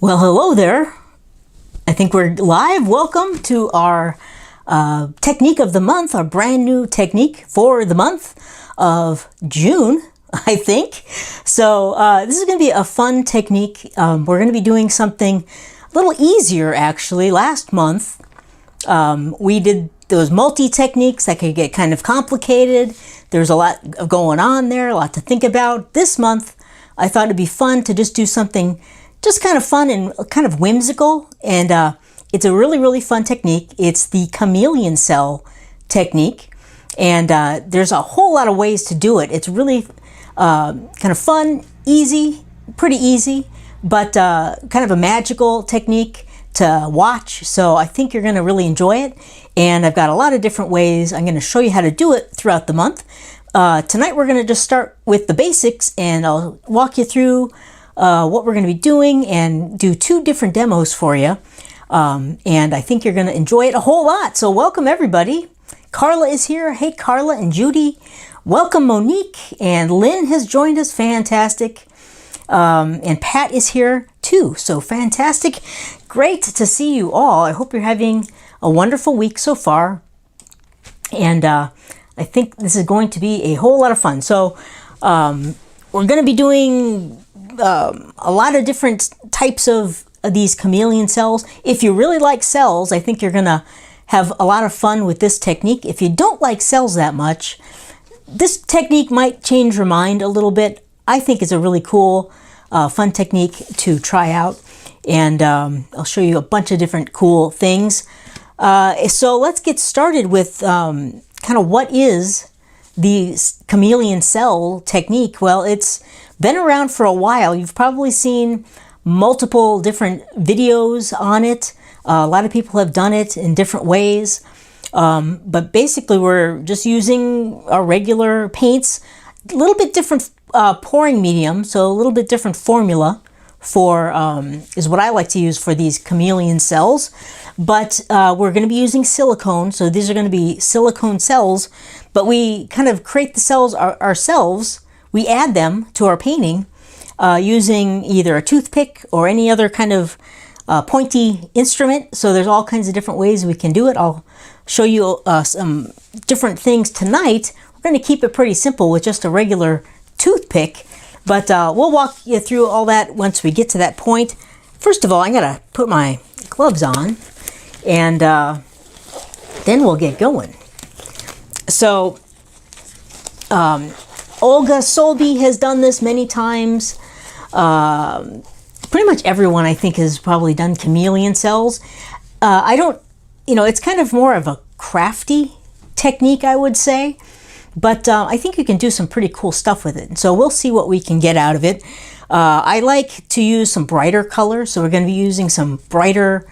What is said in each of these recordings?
Well, hello there. I think we're live. Welcome to our technique of the month, our brand new technique for the month of June, I think. So this is going to be a fun technique. We're going to be doing something a little easier, actually. Last month, we did those multi-techniques that could get kind of complicated. There's a lot going on there, a lot to think about. This month, I thought it'd be fun to just do something just kind of fun and kind of whimsical, and it's a really fun technique. It's the chameleon cell technique, and there's a whole lot of ways to do it. It's really kind of fun, easy, pretty easy, but kind of a magical technique to watch. So I think you're going to really enjoy it, and I've got a lot of different ways. I'm going to show you how to do it throughout the month. Tonight we're going to just start with the basics, and I'll walk you through what we're going to be doing and do 2 different demos for you. And I think you're going to enjoy it a whole lot. So welcome everybody. Carla is here. Hey Carla and Judy. Welcome Monique, and Lynn has joined us. Fantastic. And Pat is here too. So fantastic. Great to see you all. I hope you're having a wonderful week so far. And I think this is going to be a whole lot of fun. So we're going to be doing a lot of different types of these chameleon cells. If you really like cells, I think you're gonna have a lot of fun with this technique. If you don't like cells that much, this technique might change your mind a little bit. I think it's a really cool, fun technique to try out, and I'll show you a bunch of different cool things. So let's get started with kind of what is the chameleon cell technique. Well, it's been around for a while. You've probably seen multiple different videos on it. A lot of people have done it in different ways. But basically we're just using our regular paints, a little bit different pouring medium, so a little bit different formula for is what I like to use for these chameleon cells. But we're going to be using silicone, so these are going to be silicone cells, but we kind of create the cells ourselves. We add them to our painting using either a toothpick or any other kind of pointy instrument. So there's all kinds of different ways we can do it. I'll show you some different things tonight. We're going to keep it pretty simple with just a regular toothpick, but we'll walk you through all that once we get to that point. First of all, I gotta put my gloves on, and then we'll get going. So Olga Solby has done this many times. Pretty much everyone, I think, has probably done chameleon cells. I don't, it's kind of more of a crafty technique, I would say. But I think you can do some pretty cool stuff with it. And so we'll see what we can get out of it. I like to use some brighter colors. So we're going to be using some brighter,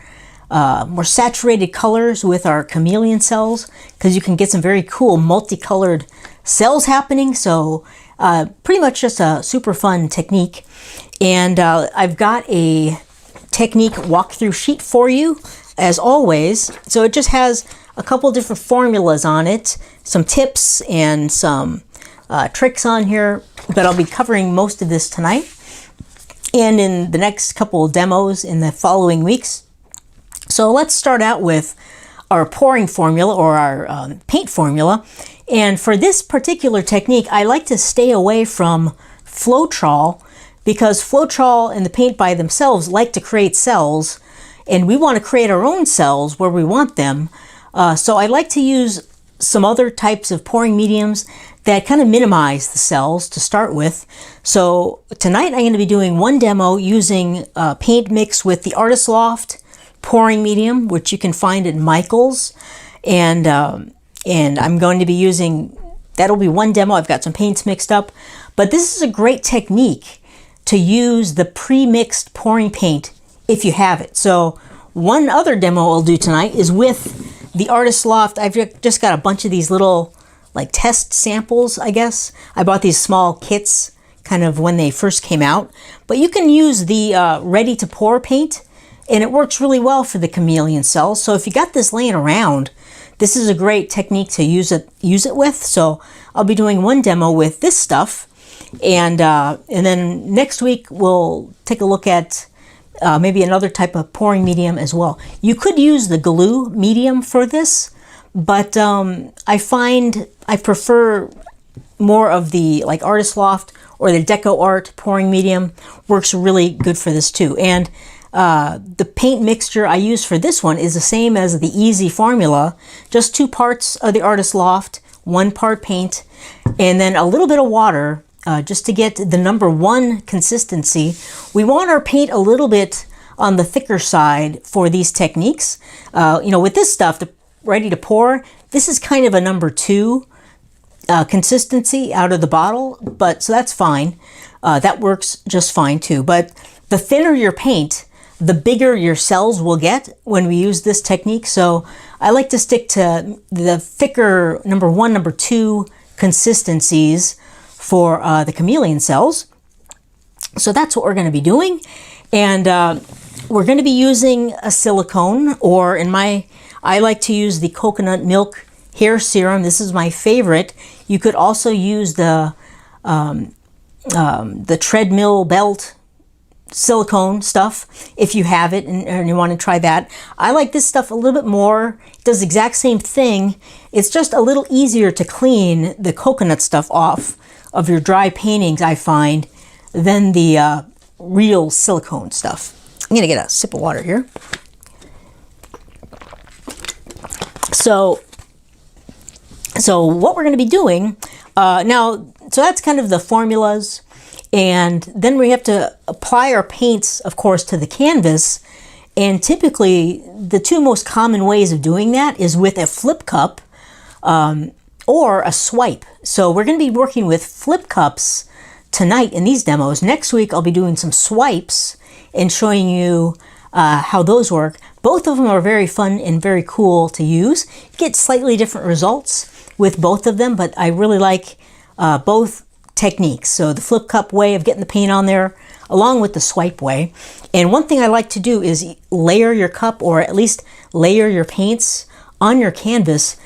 more saturated colors with our chameleon cells, because you can get some very cool multicolored cells happening. So pretty much just a super fun technique. And I've got a technique walkthrough sheet for you, as always. So it just has a couple different formulas on it, some tips and some tricks on here, but I'll be covering most of this tonight and in the next couple of demos in the following weeks. So let's start out with our pouring formula, or our paint formula. And for this particular technique, I like to stay away from Floetrol, because Floetrol and the paint by themselves like to create cells, and we want to create our own cells where we want them. So I like to use some other types of pouring mediums that kind of minimize the cells to start with. So tonight I'm going to be doing one demo using paint mix with the Artist Loft pouring medium, which you can find at Michael's, and I'm going to be using, that'll be one demo. I've got some paints mixed up, but this is a great technique to use the pre-mixed pouring paint if you have it. So one other demo I'll do tonight is with the Artist Loft. I've just got a bunch of these little like test samples, I guess. I bought these small kits kind of when they first came out, but you can use the ready to pour paint, and it works really well for the chameleon cells. So if you got this laying around, this is a great technique to use it with. So I'll be doing one demo with this stuff, and then next week we'll take a look at maybe another type of pouring medium as well. You could use the glue medium for this, but I find I prefer more of the like Artist Loft or the Deco Art pouring medium works really good for this too. And the paint mixture I use for this one is the same as the Easy formula, just 2 parts of the Artist Loft, 1 part paint, and then a little bit of water just to get the number 1 consistency. We want our paint a little bit on the thicker side for these techniques. You know, with this stuff, the ready to pour, this is kind of a number 2 consistency out of the bottle, but so that's fine. That works just fine too. But the thinner your paint, the bigger your cells will get when we use this technique. So I like to stick to the thicker number 1, number 2 consistencies for the Chameleon cells. So that's what we're going to be doing. And we're going to be using a silicone, or I like to use the coconut milk hair serum. This is my favorite. You could also use the treadmill belt silicone stuff if you have it and you want to try that. I like this stuff a little bit more. It does the exact same thing. It's just a little easier to clean the coconut stuff off of your dry paintings, I find, than the real silicone stuff. I'm going to get a sip of water here. So what we're going to be doing now, so that's kind of the formulas. And then we have to apply our paints, of course, to the canvas. And typically, the 2 most common ways of doing that is with a flip cup or a swipe. So we're going to be working with flip cups tonight in these demos. Next week, I'll be doing some swipes and showing you how those work. Both of them are very fun and very cool to use. You get slightly different results with both of them, but I really like both techniques. So the flip cup way of getting the paint on there, along with the swipe way. And one thing I like to do is layer your cup, or at least layer your paints on your canvas,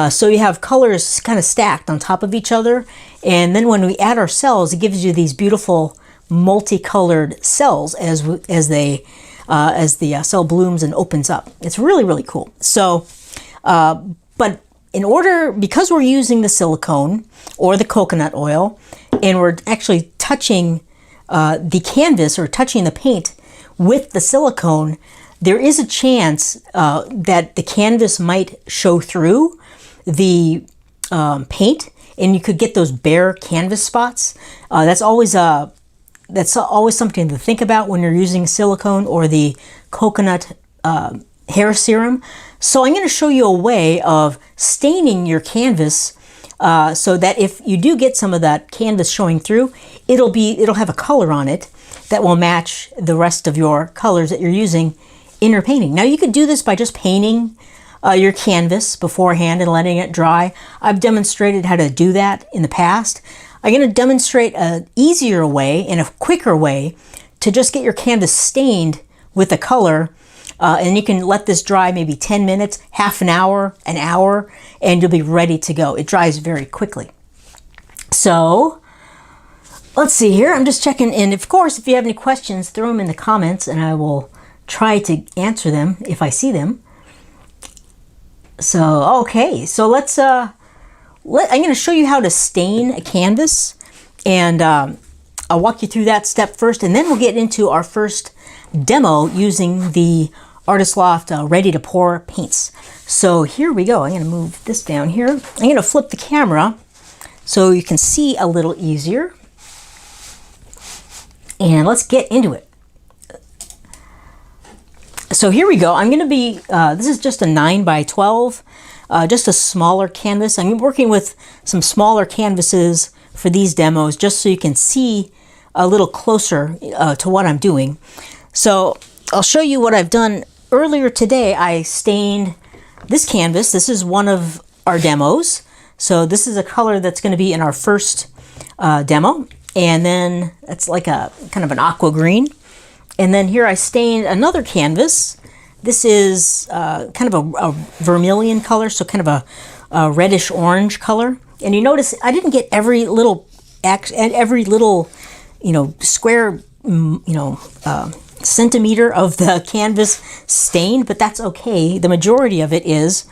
so you have colors kind of stacked on top of each other. And then when we add our cells, it gives you these beautiful multicolored cells as the cell blooms and opens up. It's really, really cool. So, but because we're using the silicone or the coconut oil, and we're actually touching the canvas or touching the paint with the silicone, there is a chance that the canvas might show through the paint, and you could get those bare canvas spots. That's always something to think about when you're using silicone or the coconut hair serum. So I'm going to show you a way of staining your canvas so that if you do get some of that canvas showing through, it'll have a color on it that will match the rest of your colors that you're using in your painting. Now you could do this by just painting your canvas beforehand and letting it dry. I've demonstrated how to do that in the past. I'm going to demonstrate an easier way and a quicker way to just get your canvas stained with the color. And you can let this dry maybe 10 minutes, half an hour, and you'll be ready to go. It dries very quickly. So let's see here. I'm just checking. And of course, if you have any questions, throw them in the comments and I will try to answer them if I see them. So, okay. So let's, I'm going to show you how to stain a canvas. And I'll walk you through that step first. And then we'll get into our first demo using the Artist Loft ready to pour paints. So here we go. I'm going to move this down here. I'm going to flip the camera so you can see a little easier. And let's get into it. So here we go. I'm going to be, this is just a 9x12, just a smaller canvas. I'm working with some smaller canvases for these demos just so you can see a little closer to what I'm doing. So I'll show you what I've done. Earlier today, I stained this canvas. This is one of our demos. So this is a color that's going to be in our first demo. And then it's like a kind of an aqua green. And then here I stained another canvas. This is kind of a vermilion color, so kind of a reddish orange color. And you notice I didn't get every little square, centimeter of the canvas stained, but that's okay. The majority of it is,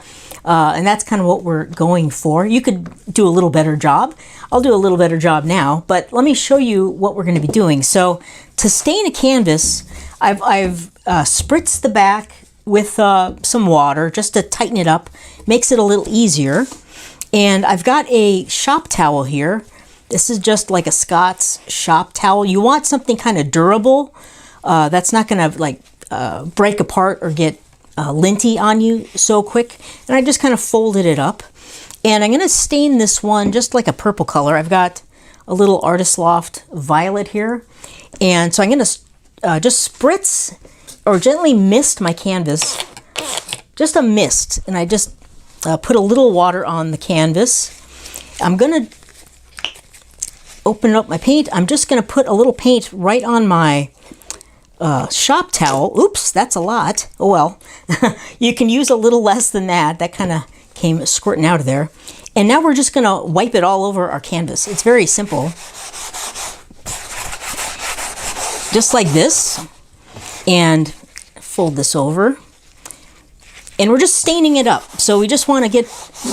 and that's kind of what we're going for. You could do a little better job. I'll do a little better job now, but let me show you what we're going to be doing. So to stain a canvas, I've spritzed the back with some water just to tighten it up. Makes it a little easier. And I've got a shop towel here. This is just like a Scott's shop towel. You want something kind of durable that's not going to like break apart or get linty on you so quick. And I just kind of folded it up. And I'm going to stain this one just like a purple color. I've got a little Artist Loft violet here. And so I'm going to just spritz or gently mist my canvas. Just a mist. And I just put a little water on the canvas. I'm going to open up my paint. I'm just going to put a little paint right on my shop towel. Oops, that's a lot. Oh well. You can use a little less than that. That kind of came squirting out of there. And now we're just going to wipe it all over our canvas. It's very simple. Just like this. And fold this over. And we're just staining it up. So we just want to get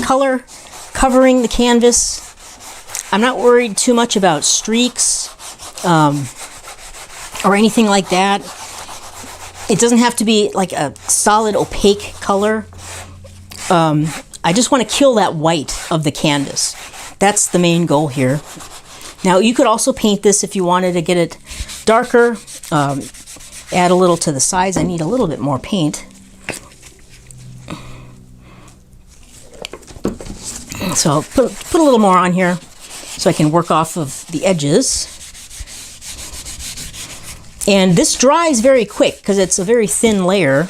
color covering the canvas. I'm not worried too much about streaks or anything like that. It doesn't have to be like a solid opaque color. I just want to kill that white of the canvas. That's the main goal here. Now you could also paint this if you wanted to get it darker. Add a little to the sides. I need a little bit more paint. So I'll put a little more on here so I can work off of the edges. And this dries very quick because it's a very thin layer.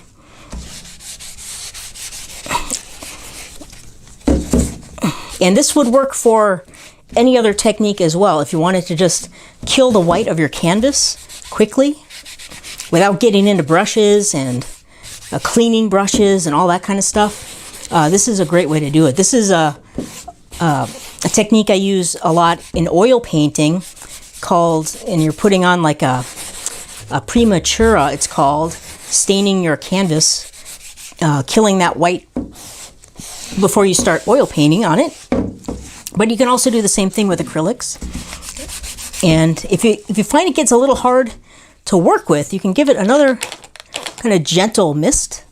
And this would work for any other technique as well. If you wanted to just kill the white of your canvas quickly without getting into brushes and cleaning brushes and all that kind of stuff, this is a great way to do it. This is a technique I use a lot in oil painting called, and you're putting on like a prematura, it's called, staining your canvas, killing that white before you start oil painting on it. But you can also do the same thing with acrylics. And if you find it gets a little hard to work with, you can give it another kind of gentle mist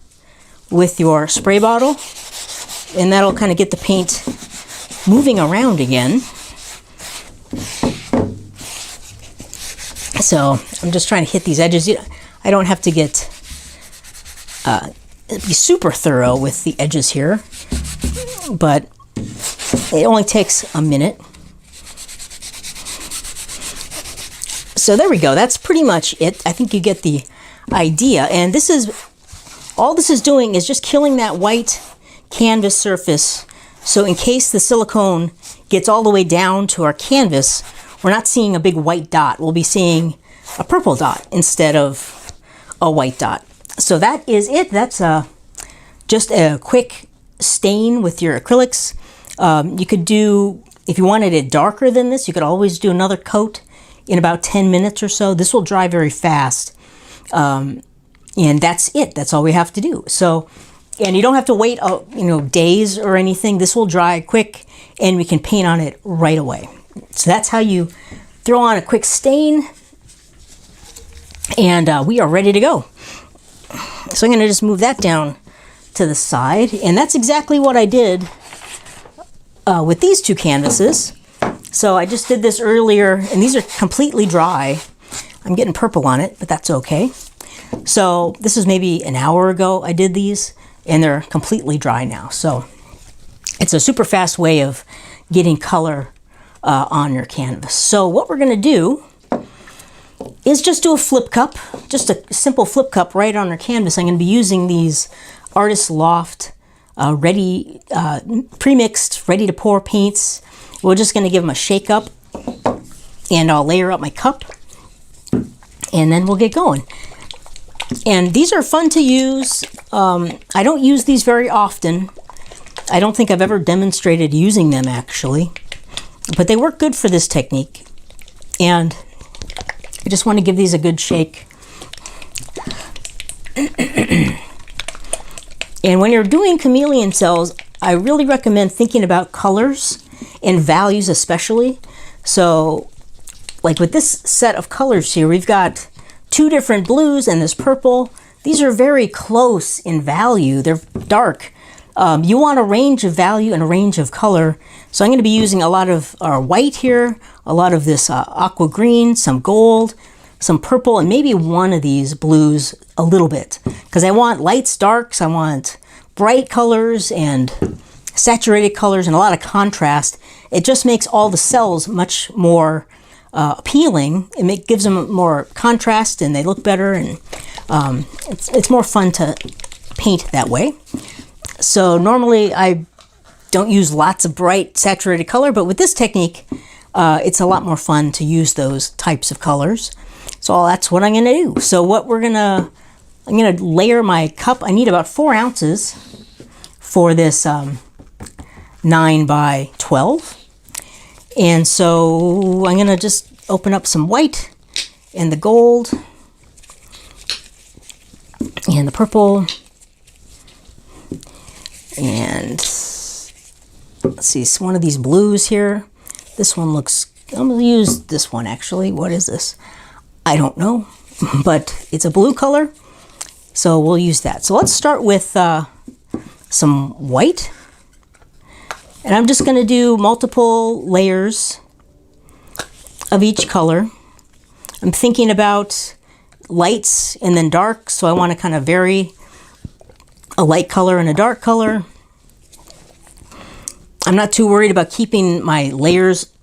with your spray bottle, and that'll kind of get the paint moving around again. So I'm just trying to hit these edges. I don't have to be super thorough with the edges here, but it only takes a minute. So there we go. That's pretty much it. I think you get the idea. And this is all this is doing is just killing that white canvas surface. So in case the silicone gets all the way down to our canvas, we're not seeing a big white dot. We'll be seeing a purple dot instead of a white dot. So that is it. That's just a quick stain with your acrylics. You could do, if you wanted it darker than this, you could always do another coat in about 10 minutes or so. This will dry very fast. And that's it. That's all we have to do. So, and you don't have to wait, days or anything. This will dry quick and we can paint on it right away. So that's how you throw on a quick stain, and we are ready to go. So I'm going to just move that down to the side, and that's exactly what I did with these two canvases. So I just did this earlier, and these are completely dry. I'm getting purple on it, but that's okay. So this is maybe an hour ago I did these, and they're completely dry now. So it's a super fast way of getting color on your canvas. So what we're going to do is just do a flip cup, just a simple flip cup right on our canvas. I'm going to be using these Artist Loft ready, pre-mixed, ready to pour paints. We're just going to give them a shake up, and I'll layer up my cup, and then we'll get going. And these are fun to use. I don't use these very often. I don't think I've ever demonstrated using them actually, but they work good for this technique. And I just want to give these a good shake And when you're doing chameleon cells, I really recommend thinking about colors and values especially. So like with this set of colors here, we've got two different blues and this purple. These are very close in value. They're dark. You want a range of value and a range of color. So I'm going to be using a lot of white here, a lot of this aqua green, some gold, some purple, and maybe one of these blues a little bit. Because I want lights, darks, I want bright colors and saturated colors and a lot of contrast. It just makes all the cells much more appealing. It gives them more contrast and they look better, and it's more fun to paint that way. So normally I don't use lots of bright saturated color, but with this technique it's a lot more fun to use those types of colors. So that's what I'm going to do. So what I'm going to layer my cup. I need about 4 ounces for this 9 by 12. And so I'm going to just open up some white and the gold and the purple. And let's see, it's one of these blues here. This one looks, I'm going to use this one actually. What is this? I don't know, but it's a blue color. So we'll use that. So let's start with some white. And I'm just going to do multiple layers of each color. I'm thinking about lights and then dark, so I want to kind of vary a light color and a dark color. I'm not too worried about keeping my layers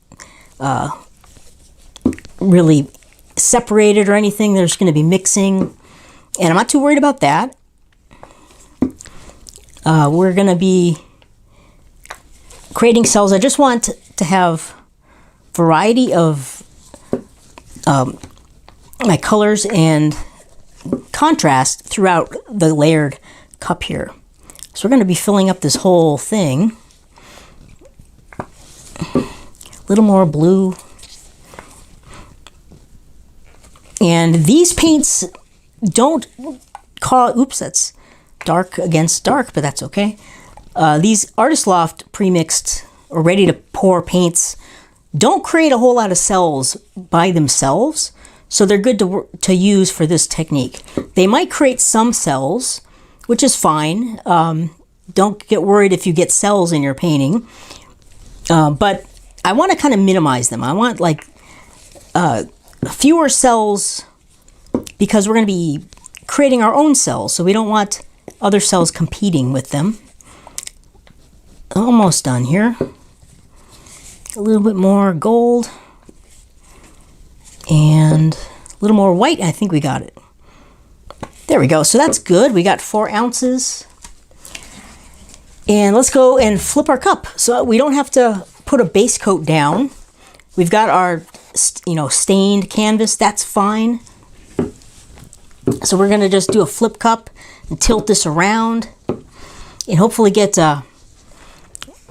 really separated or anything. There's going to be mixing, and I'm not too worried about that. We're going to be creating cells. I just want to have variety of my colors and contrast throughout the layered cup here. So we're going to be filling up this whole thing. A little more blue. And these paints don't cause, oops, that's dark against dark, but that's okay. These Artist Loft pre-mixed or ready to pour paints don't create a whole lot of cells by themselves, so they're good to use for this technique. They might create some cells, which is fine. Don't get worried if you get cells in your painting, but I want to kind of minimize them. I want like fewer cells because we're going to be creating our own cells, so we don't want other cells competing with them. Almost done here. A little bit more gold and a little more white. I think we got it. There we go. So that's good. We got 4 ounces. And let's go and flip our cup. So we don't have to put a base coat down. We've got our, stained canvas. That's fine. So we're going to just do a flip cup and tilt this around and hopefully get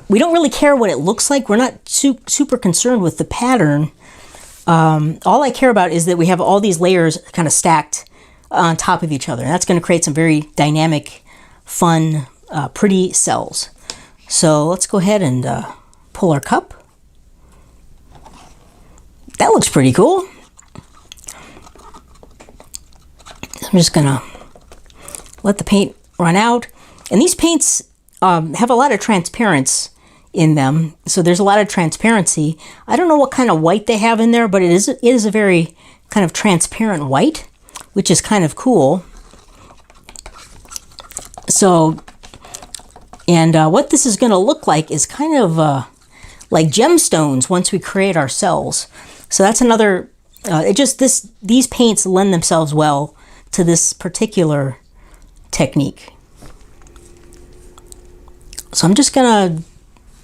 we don't really care what it looks like. We're not super concerned with the pattern. All I care about is that we have all these layers kind of stacked on top of each other. And that's going to create some very dynamic, fun, pretty cells. So let's go ahead and pull our cup. That looks pretty cool. I'm just going to let the paint run out. And these paints have a lot of transparency in them, so there's a lot of transparency. I don't know what kind of white they have in there, but it is a very kind of transparent white, which is kind of cool. So, and what this is going to look like is kind of like gemstones once we create our cells. So that's another. These paints lend themselves well to this particular technique. So I'm just gonna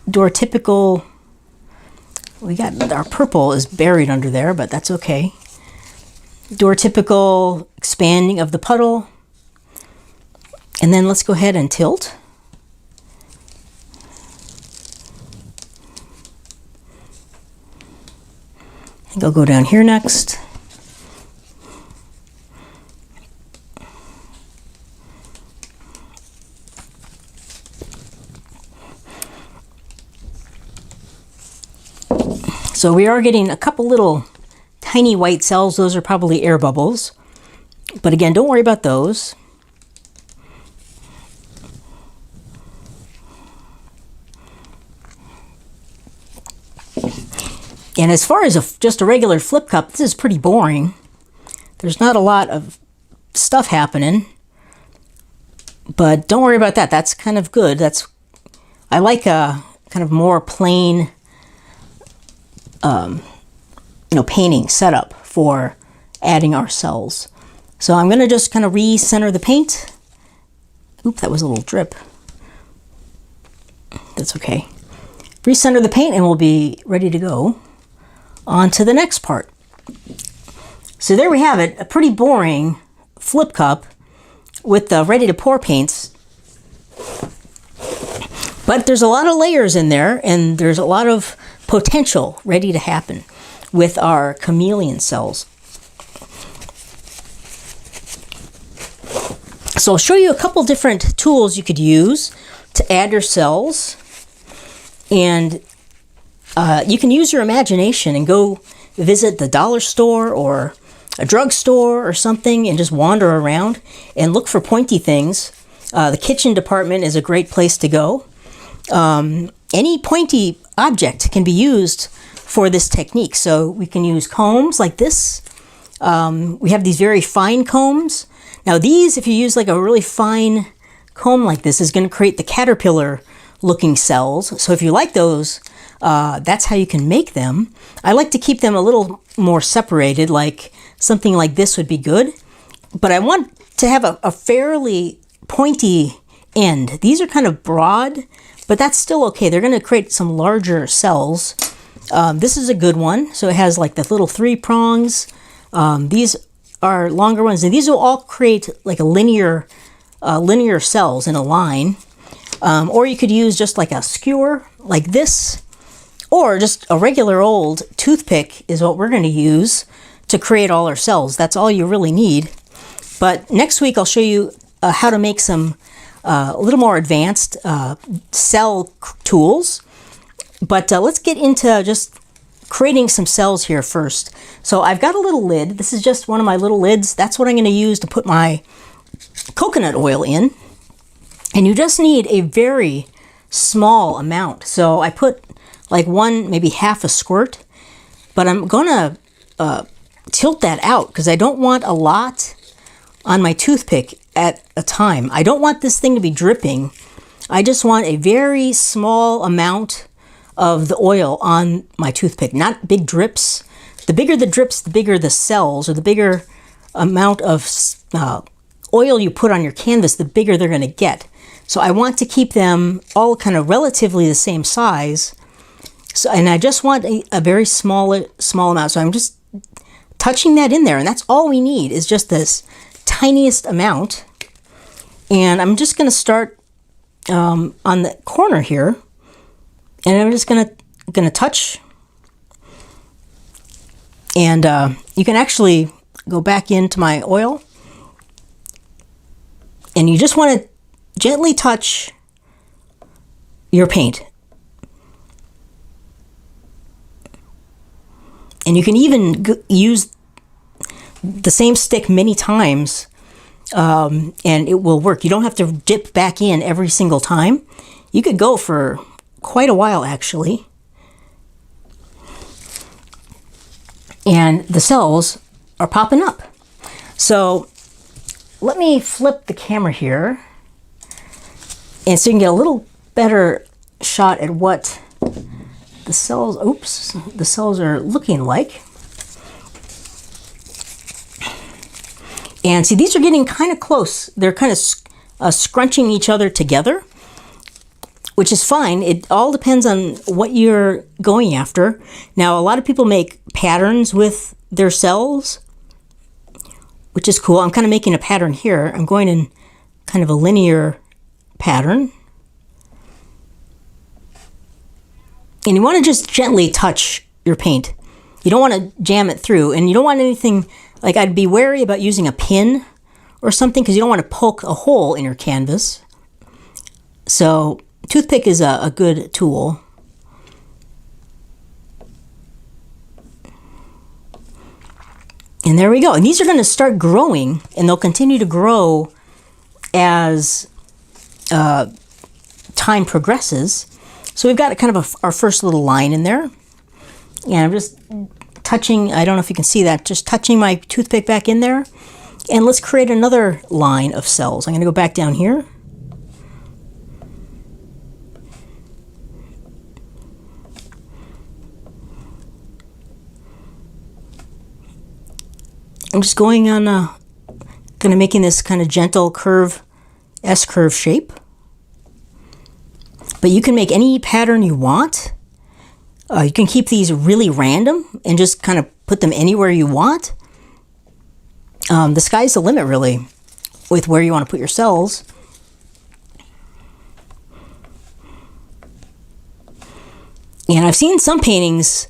do our typical, we got our purple is buried under there, but that's okay. Do our typical expanding of the puddle. And then let's go ahead and tilt. I think I'll go down here next. So we are getting a couple little tiny white cells. Those are probably air bubbles. But again, don't worry about those. And as far as just a regular flip cup, this is pretty boring. There's not a lot of stuff happening. But don't worry about that. That's kind of good. I like a kind of more plain painting setup for adding our cells. So I'm going to just kind of recenter the paint. Oop, that was a little drip. That's okay. Recenter the paint and we'll be ready to go on to the next part. So there we have it, a pretty boring flip cup with the ready to pour paints. But there's a lot of layers in there and there's a lot of potential ready to happen with our chameleon cells. So I'll show you a couple different tools you could use to add your cells. And you can use your imagination and go visit the dollar store or a drugstore or something and just wander around and look for pointy things. The kitchen department is a great place to go. Any pointy object can be used for this technique. So we can use combs like this. We have these very fine combs. Now these, if you use like a really fine comb like this, is going to create the caterpillar looking cells. So if you like those, that's how you can make them. I like to keep them a little more separated, like something like this would be good. But I want to have a fairly pointy end. These are kind of broad, but that's still okay. They're going to create some larger cells. This is a good one. So it has like the little 3 prongs. These are longer ones, and these will all create like a linear cells in a line. Or you could use just like a skewer like this, or just a regular old toothpick is what we're going to use to create all our cells. That's all you really need. But next week I'll show you how to make some a little more advanced cell tools. But let's get into just creating some cells here first. So I've got a little lid. This is just one of my little lids. That's what I'm going to use to put my coconut oil in. And you just need a very small amount. So I put like maybe half a squirt, but I'm gonna tilt that out because I don't want a lot on my toothpick at a time. I don't want this thing to be dripping. I just want a very small amount of the oil on my toothpick, not big drips. The bigger the drips, the bigger the cells, or the bigger amount of oil you put on your canvas, the bigger they're going to get. So I want to keep them all kind of relatively the same size. So, and I just want a very small amount. So I'm just touching that in there, and that's all we need is just this tiniest amount. And I'm just going to start on the corner here, and I'm just going to touch. And you can actually go back into my oil, and you just want to gently touch your paint. And you can even use the same stick many times, and it will work. You don't have to dip back in every single time. You could go for quite a while, actually. And the cells are popping up. So let me flip the camera here, and so you can get a little better shot at what the cells are looking like. And see, these are getting kind of close. They're kind of scrunching each other together, which is fine. It all depends on what you're going after. Now, a lot of people make patterns with their cells, which is cool. I'm kind of making a pattern here. I'm going in kind of a linear pattern. And you want to just gently touch your paint. You don't want to jam it through, and you don't want anything, like I'd be wary about using a pin or something because you don't want to poke a hole in your canvas. So toothpick is a good tool. And there we go. And these are going to start growing, and they'll continue to grow as time progresses. So we've got kind of our first little line in there. And I'm just touching, I don't know if you can see that, just touching my toothpick back in there. And let's create another line of cells. I'm going to go back down here. I'm just going on, kind of making this kind of gentle curve, S-curve shape. But you can make any pattern you want. You can keep these really random and just kind of put them anywhere you want. The sky's the limit, really, with where you want to put your cells. And I've seen some paintings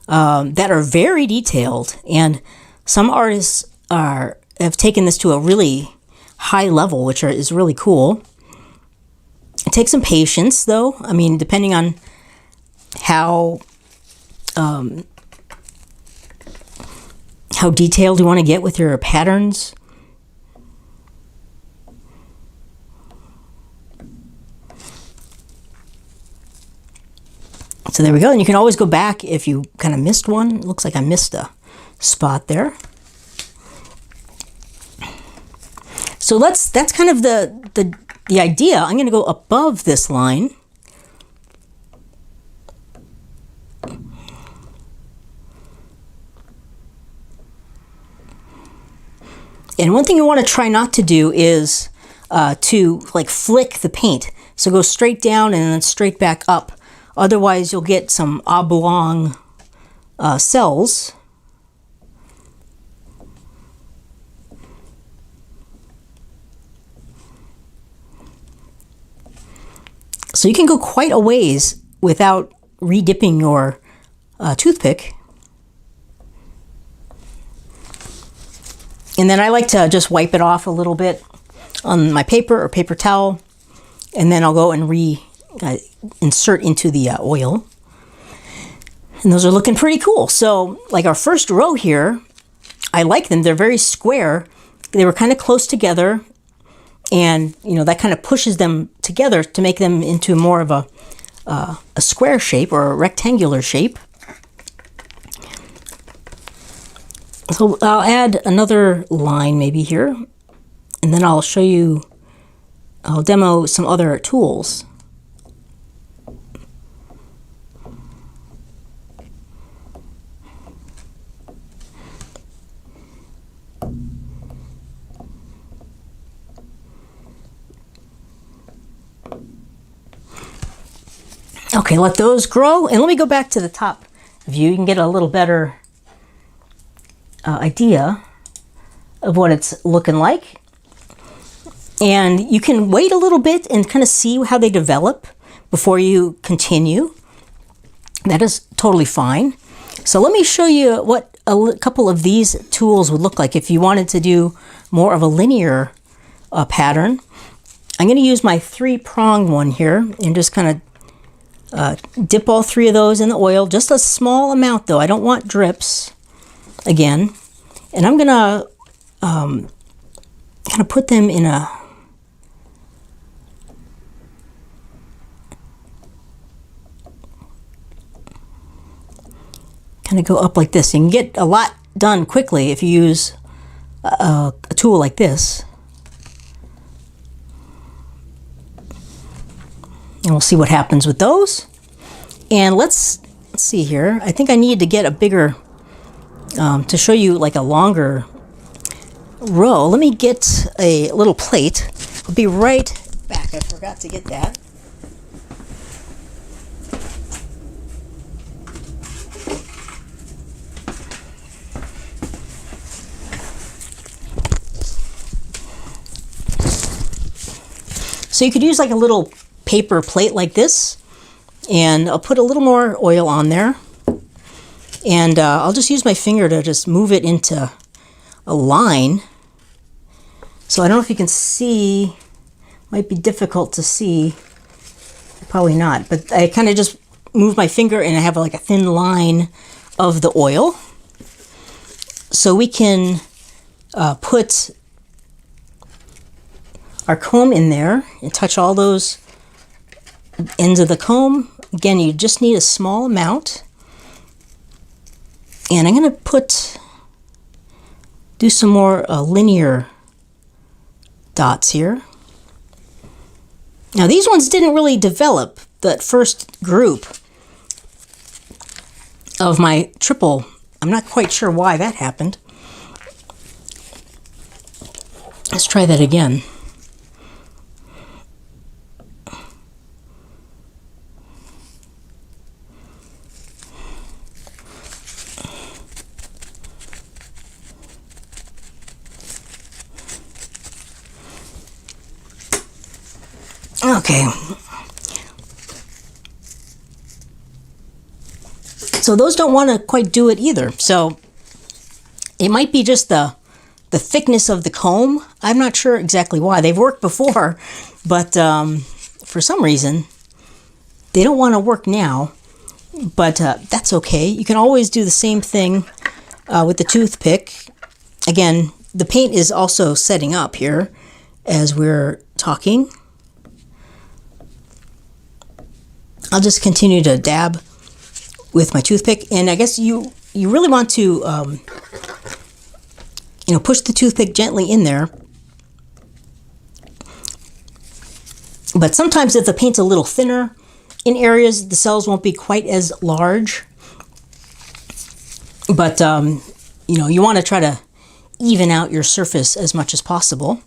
that are very detailed, and some artists have taken this to a really high level, which is really cool. It takes some patience, though. I mean, depending on how detailed you want to get with your patterns. So there we go. And you can always go back if you kind of missed one. It looks like I missed a spot there. So that's kind of the idea. I'm going to go above this line. And one thing you want to try not to do is to like flick the paint. So go straight down and then straight back up. Otherwise you'll get some oblong cells. So you can go quite a ways without re-dipping your toothpick. And then I like to just wipe it off a little bit on my paper or paper towel. And then I'll go and insert into the oil. And those are looking pretty cool. So like our first row here, I like them. They're very square. They were kind of close together. And, you know, that kind of pushes them together to make them into more of a square shape or a rectangular shape. So I'll add another line maybe here, and then I'll show you, I'll demo some other tools. Okay, let those grow, and let me go back to the top view. You can get a little better idea of what it's looking like. And you can wait a little bit and kind of see how they develop before you continue. That is totally fine. So let me show you what a couple of these tools would look like if you wanted to do more of a linear pattern. I'm going to use my 3-pronged one here and just kind of dip all 3 of those in the oil. Just a small amount though. I don't want drips again. And I'm going to kind of put them in a kind of go up like this. You can get a lot done quickly if you use a tool like this. And we'll see what happens with those. And let's see here. I think I need to get a bigger, to show you like a longer row. Let me get a little plate. I'll be right back. I forgot to get that. So you could use like a little paper plate like this, and I'll put a little more oil on there, and I'll just use my finger to just move it into a line. So I don't know if you can see, might be difficult to see, probably not, but I kind of just move my finger and I have like a thin line of the oil. so we can put our comb in there and touch all those ends of the comb. Again, you just need a small amount. And I'm going to do some more linear dots here. Now these ones didn't really develop, that first group of my triple. I'm not quite sure why that happened. Let's try that again. Okay. So those don't want to quite do it either. So it might be just the thickness of the comb. I'm not sure exactly why. They've worked before, but for some reason they don't want to work now. But that's okay. You can always do the same thing with the toothpick. Again, the paint is also setting up here as we're talking. I'll just continue to dab with my toothpick, and I guess you really want to push the toothpick gently in there. But sometimes if the paint's a little thinner in areas, the cells won't be quite as large. But you want to try to even out your surface as much as possible.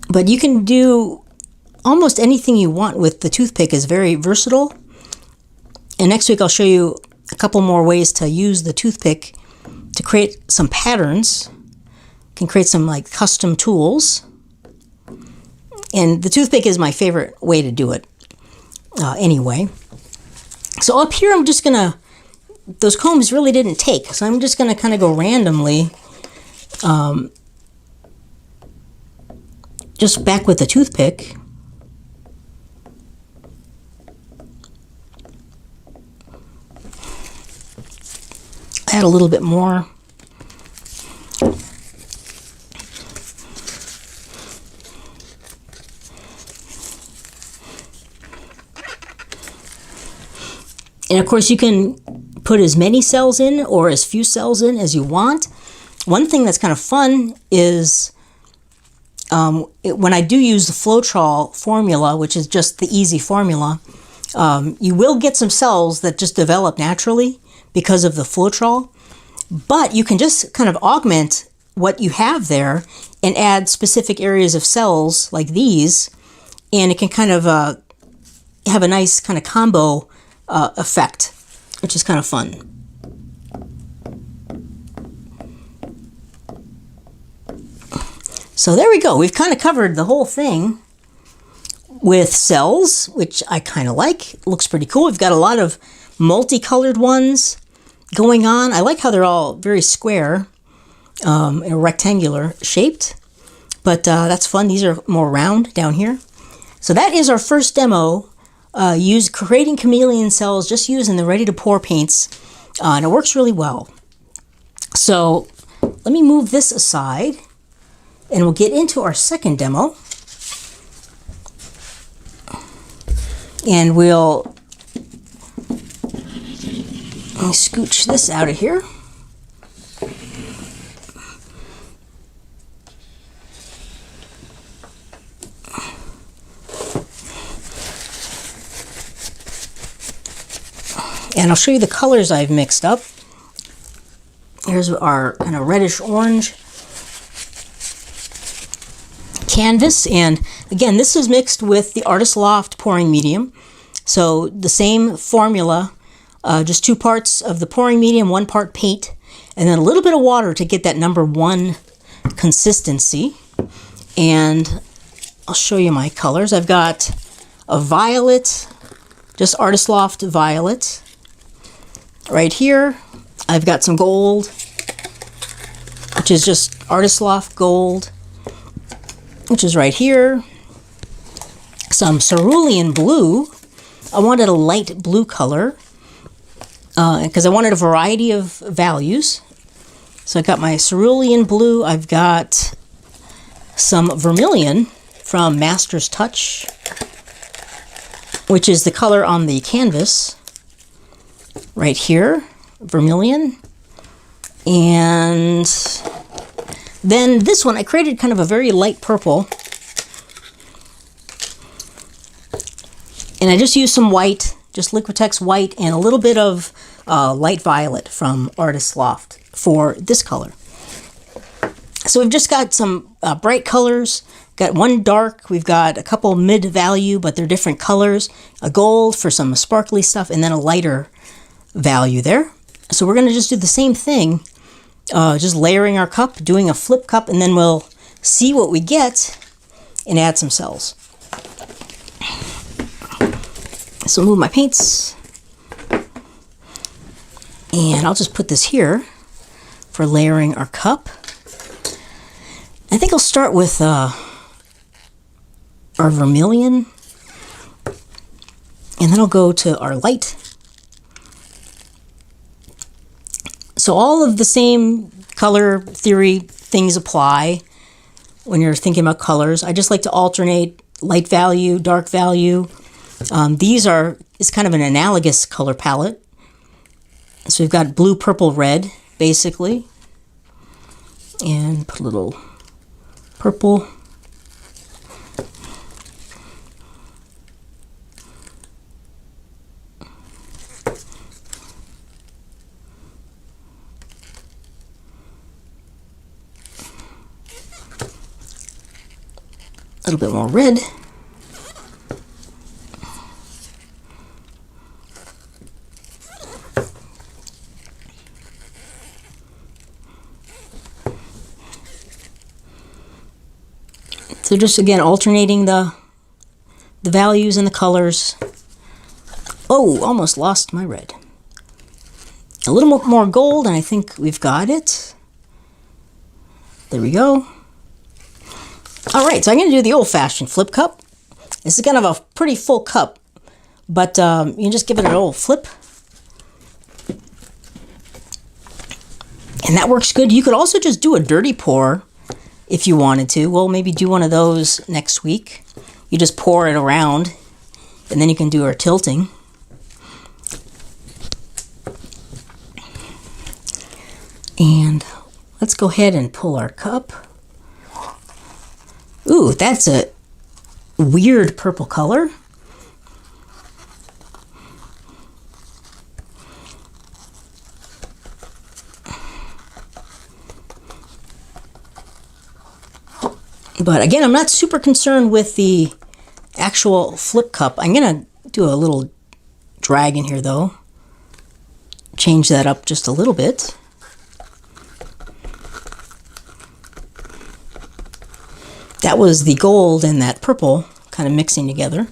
But you can do almost anything you want with the toothpick. Is very versatile. And next week I'll show you a couple more ways to use the toothpick to create some patterns. You can create some like custom tools. And the toothpick is my favorite way to do it anyway. So up here I'm just gonna, those combs really didn't take, so I'm just gonna kind of go randomly just back with the toothpick. Add a little bit more. And of course you can put as many cells in or as few cells in as you want. One thing that's kind of fun is when I do use the Floetrol formula, which is just the easy formula, you will get some cells that just develop naturally because of the Floetrol, but you can just kind of augment what you have there and add specific areas of cells like these, and it can kind of have a nice kind of combo effect, which is kind of fun. So there we go. We've kind of covered the whole thing with cells, which I kind of like. It looks pretty cool. We've got a lot of multicolored ones going on. I like how they're all very square and rectangular shaped, but that's fun. These are more round down here. So that is our first demo, creating chameleon cells just using the ready-to-pour paints, and it works really well. So let me move this aside, and we'll get into our second demo. And we'll scooch this out of here. And I'll show you the colors I've mixed up. Here's our kind of reddish orange canvas, and again, this is mixed with the Artist Loft pouring medium. So the same formula, just 2 parts of the pouring medium, 1 part paint, and then a little bit of water to get that number 1 consistency. And I'll show you my colors. I've got a violet, just Artist Loft violet. Right here, I've got some gold, which is just Artist Loft gold, which is right here. Some cerulean blue, I wanted a light blue color because I wanted a variety of values. So I got my cerulean blue. I've got some vermilion from Master's Touch, which is the color on the canvas right here, vermilion. And then this one, I created kind of a very light purple. And I just used some white, just Liquitex white, and a little bit of light violet from Artist Loft for this color. So we've just got some bright colors. Got one dark, we've got a couple mid-value, but they're different colors. A gold for some sparkly stuff, and then a lighter value there. So we're going to just do the same thing, just layering our cup, doing a flip cup, and then we'll see what we get and add some cells. So move my paints, and I'll just put this here for layering our cup. I think I'll start with our vermilion, and then I'll go to our light. So all of the same color theory things apply when you're thinking about colors. I just like to alternate light value, dark value. It's kind of an analogous color palette. So we've got blue, purple, red, basically. And put a little purple. A little bit more red. So just again alternating the values and the colors. Oh, almost lost my red. A little more gold, and I think we've got it. There we go. All right, so I'm going to do the old-fashioned flip cup. This is kind of a pretty full cup, but you just give it an old flip. And that works good. You could also just do a dirty pour if you wanted to. We'll maybe do one of those next week. You just pour it around, and then you can do our tilting. And let's go ahead and pull our cup. Ooh, that's a weird purple color. But again, I'm not super concerned with the actual flip cup. I'm going to do a little drag in here though. Change that up just a little bit. That was the gold and that purple kind of mixing together.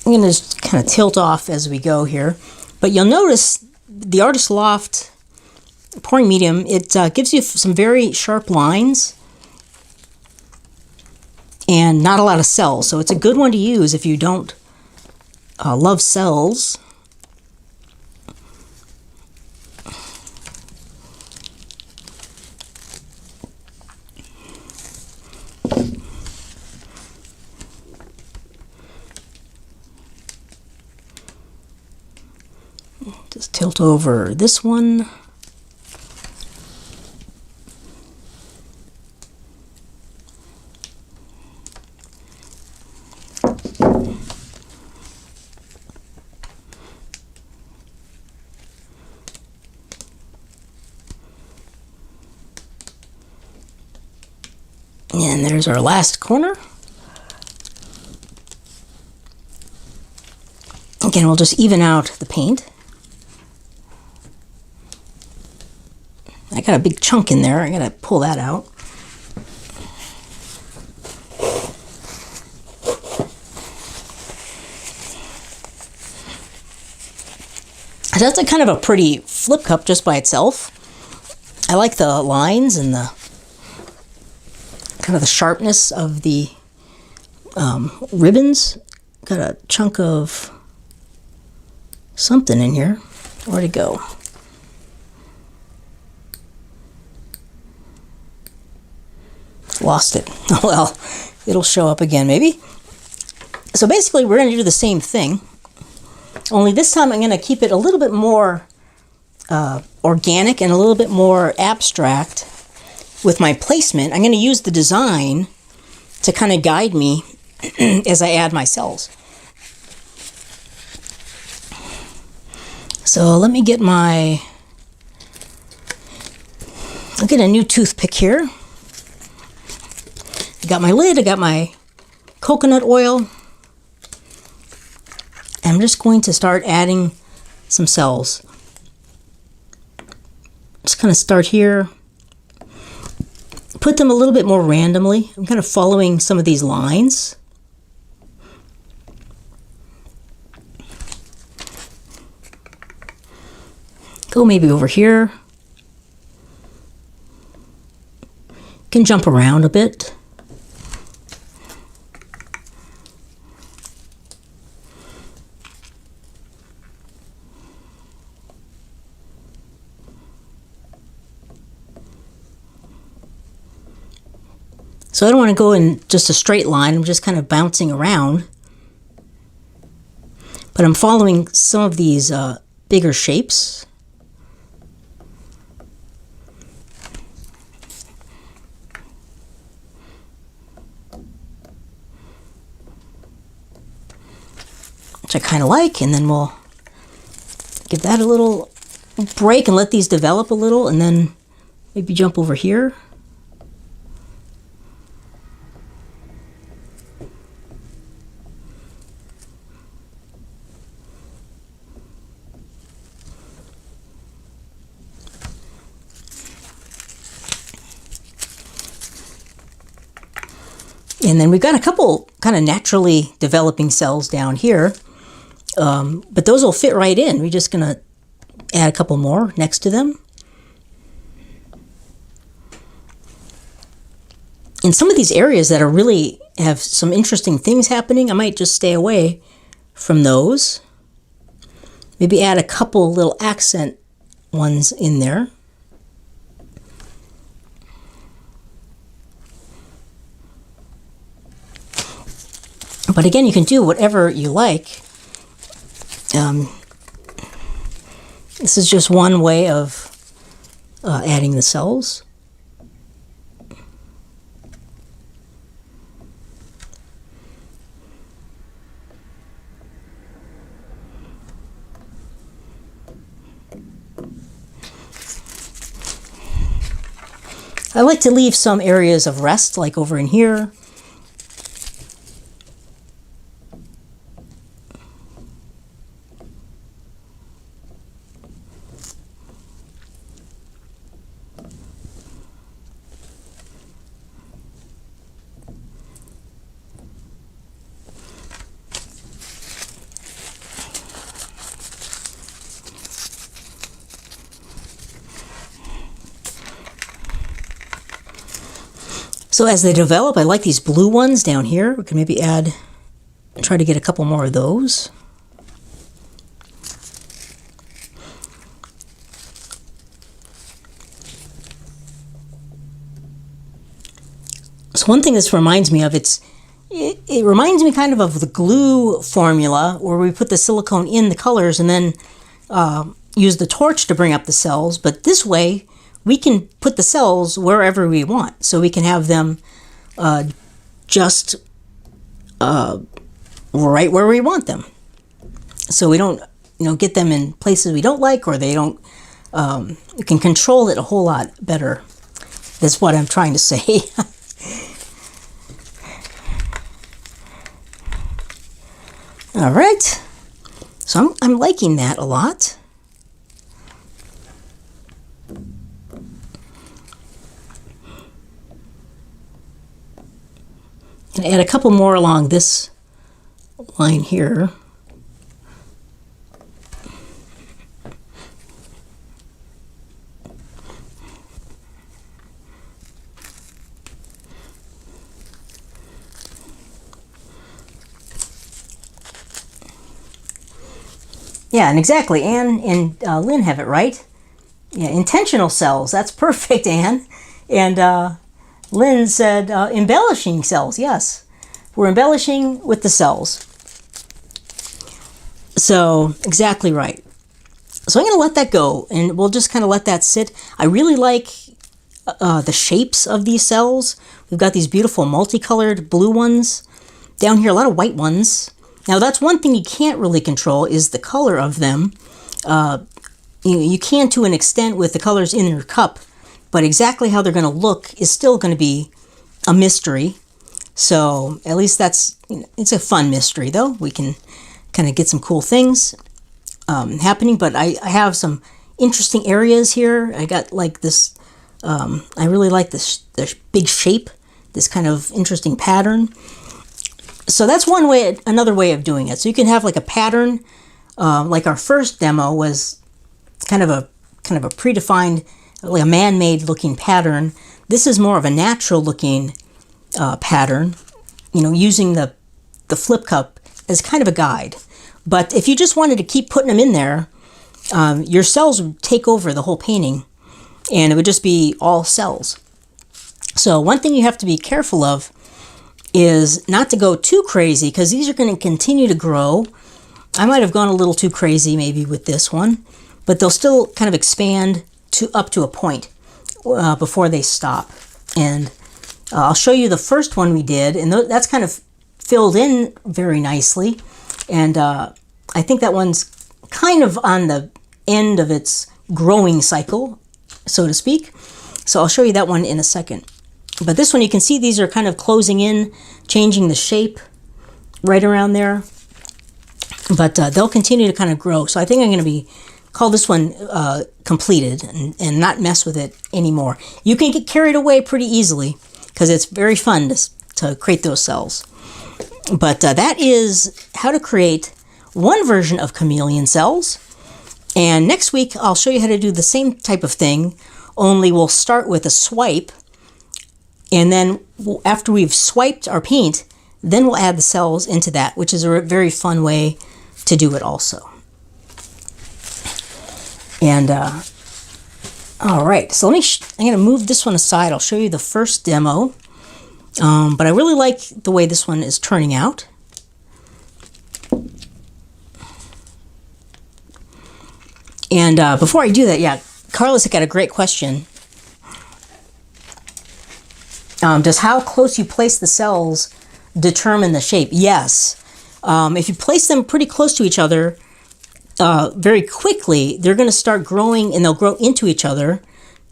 I'm going to just kind of tilt off as we go here. But you'll notice the Artist Loft pouring medium, it gives you some very sharp lines and not a lot of cells. So it's a good one to use if you don't love cells. Just tilt over this one. And there's our last corner. Again, we'll just even out the paint. I got a big chunk in there. I gotta pull that out. That's a kind of a pretty flip cup just by itself. I like the lines and the kind of the sharpness of the ribbons. Got a chunk of something in here. Where'd it go? Lost it. Oh well, it'll show up again maybe. So basically we're going to do the same thing, only this time I'm going to keep it a little bit more organic and a little bit more abstract with my placement. I'm going to use the design to kind of guide me as I add my cells. So let me get I'll get a new toothpick here. I got my lid, I got my coconut oil. I'm just going to start adding some cells. Just kind of start here. Put them a little bit more randomly. I'm kind of following some of these lines. Go maybe over here. Can jump around a bit. So I don't want to go in just a straight line. I'm just kind of bouncing around. But I'm following some of these bigger shapes. Which I kind of like, and then we'll give that a little break and let these develop a little, and then maybe jump over here. And then we've got a couple kind of naturally developing cells down here, but those will fit right in. We're just going to add a couple more next to them. In some of these areas that are really have some interesting things happening, I might just stay away from those. Maybe add a couple little accent ones in there. But again, you can do whatever you like. This is just one way of adding the cells. I like to leave some areas of rest, like over in here. So as they develop, I like these blue ones down here. We can maybe try to get a couple more of those. So one thing this reminds me of, it reminds me kind of the glue formula where we put the silicone in the colors and then use the torch to bring up the cells. But this way, we can put the cells wherever we want. So we can have them just right where we want them. So we don't, get them in places we don't like, or they don't, we can control it a whole lot better. That's what I'm trying to say. All right. So I'm liking that a lot. And add a couple more along this line here. Yeah, and exactly. Anne and Lynn have it right. Yeah, intentional cells. That's perfect, Anne. And Lynn said embellishing cells. Yes, we're embellishing with the cells. So exactly right. So I'm going to let that go, and we'll just kind of let that sit. I really like the shapes of these cells. We've got these beautiful multicolored blue ones. Down here, a lot of white ones. Now, that's one thing you can't really control is the color of them. You can to an extent with the colors in your cup, but exactly how they're going to look is still going to be a mystery. So at least it's a fun mystery, though. We can kind of get some cool things happening, but I have some interesting areas here. I got like this, I really like this big shape, this kind of interesting pattern. So that's one way, another way of doing it. So you can have like a pattern, like our first demo was kind of a predefined, like a man-made looking pattern. This is more of a natural looking pattern, using the flip cup as kind of a guide. But if you just wanted to keep putting them in there, your cells would take over the whole painting, and it would just be all cells. So one thing you have to be careful of is not to go too crazy, because these are going to continue to grow. I might have gone a little too crazy maybe with this one, but they'll still kind of expand up to a point before they stop. And I'll show you the first one we did, and that's kind of filled in very nicely. And I think that one's kind of on the end of its growing cycle, so to speak. So I'll show you that one in a second. But this one, you can see these are kind of closing in, changing the shape right around there. But they'll continue to kind of grow. So I think I'm going to call this one completed and not mess with it anymore. You can get carried away pretty easily because it's very fun to create those cells. But that is how to create one version of Chameleon cells. And next week, I'll show you how to do the same type of thing, only we'll start with a swipe. And then after we've swiped our paint, then we'll add the cells into that, which is a very fun way to do it also. And all right, so I'm going to move this one aside. I'll show you the first demo. But I really like the way this one is turning out. And before I do that, yeah, Carlos got a great question. Does how close you place the cells determine the shape? Yes. If you place them pretty close to each other, very quickly, they're going to start growing, and they'll grow into each other,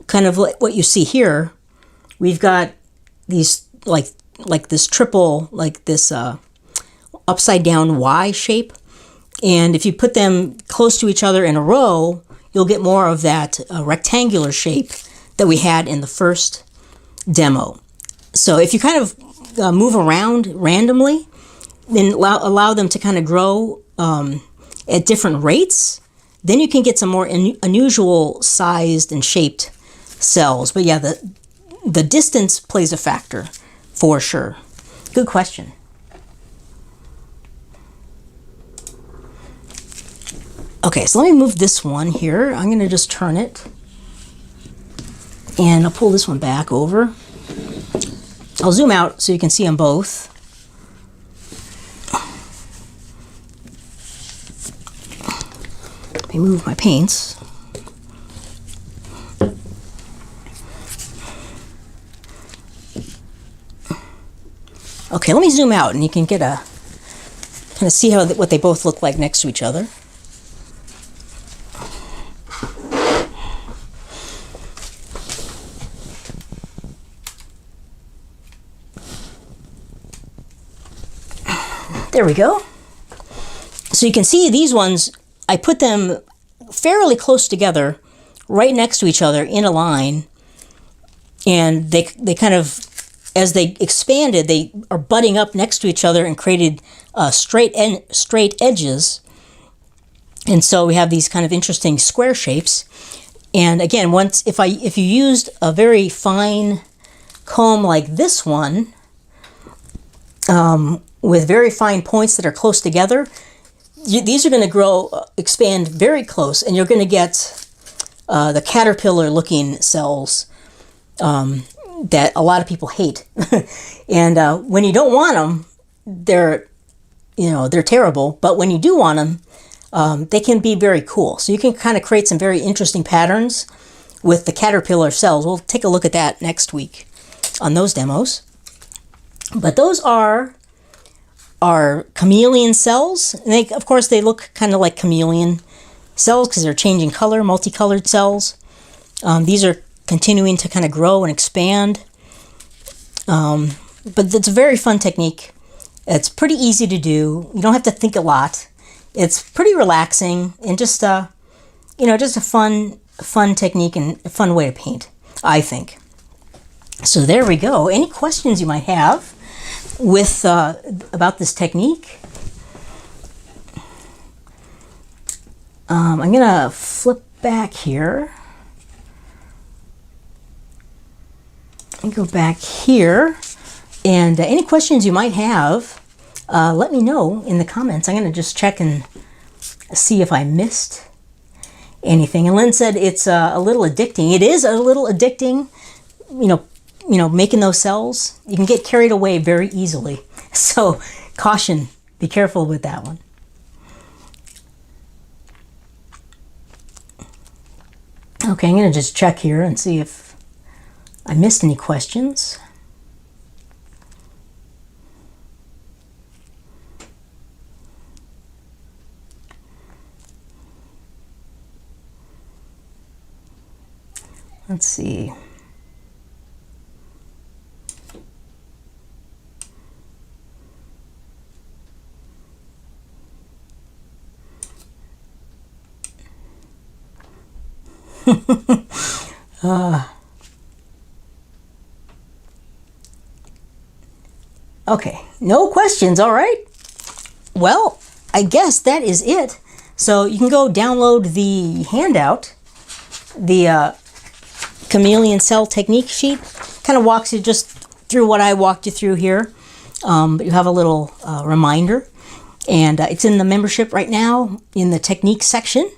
kind of like what you see here. We've got these like this triple, like this upside down Y shape. And if you put them close to each other in a row, you'll get more of that rectangular shape that we had in the first demo. So if you kind of move around randomly, then allow them to kind of grow at different rates, then you can get some more unusual sized and shaped cells. But yeah, the distance plays a factor for sure. Good question. Okay, so let me move this one here. I'm going to just turn it, and I'll pull this one back over. I'll zoom out so you can see them both. Let me move my paints. Okay, let me zoom out, and you can get a kind of see what they both look like next to each other. There we go. So you can see these ones, I put them fairly close together, right next to each other in a line, and they kind of, as they expanded, they are butting up next to each other and created straight edges. And so we have these kind of interesting square shapes. And again, if you used a very fine comb like this one, with very fine points that are close together, these are going to grow expand very close, and you're going to get the caterpillar-looking cells that a lot of people hate. And when you don't want them, they're terrible. But when you do want them, they can be very cool. So you can kind of create some very interesting patterns with the caterpillar cells. We'll take a look at that next week on those demos. But those are our chameleon cells. And of course, they look kind of like chameleon cells because they're changing color, multicolored cells. These are continuing to kind of grow and expand. But it's a very fun technique. It's pretty easy to do. You don't have to think a lot. It's pretty relaxing and just a fun technique and a fun way to paint, I think. So there we go. Any questions you might have with about this technique? I'm gonna flip back here and go back here, and any questions you might have, let me know in the comments. I'm gonna just check and see if I missed anything. And Lynn said it's a little addicting. It is a little addicting, making those cells. You can get carried away very easily. So caution, be careful with that one. Okay, I'm going to just check here and see if I missed any questions. Let's see. Okay, no questions. All right. Well, I guess that is it. So you can go download the handout, the chameleon cell technique sheet. Kind of walks you just through what I walked you through here. But you have a little reminder, and it's in the membership right now in the technique section.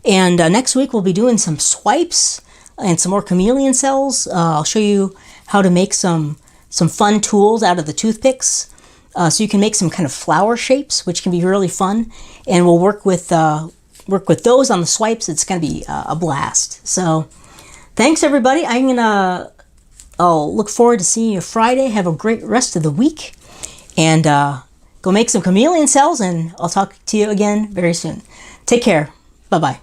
And next week we'll be doing some swipes and some more chameleon cells. I'll show you how to make some fun tools out of the toothpicks. So you can make some kind of flower shapes, which can be really fun. And we'll work with those on the swipes. It's going to be a blast. So thanks, everybody. I'll look forward to seeing you Friday. Have a great rest of the week. And go make some chameleon cells, and I'll talk to you again very soon. Take care. Bye-bye.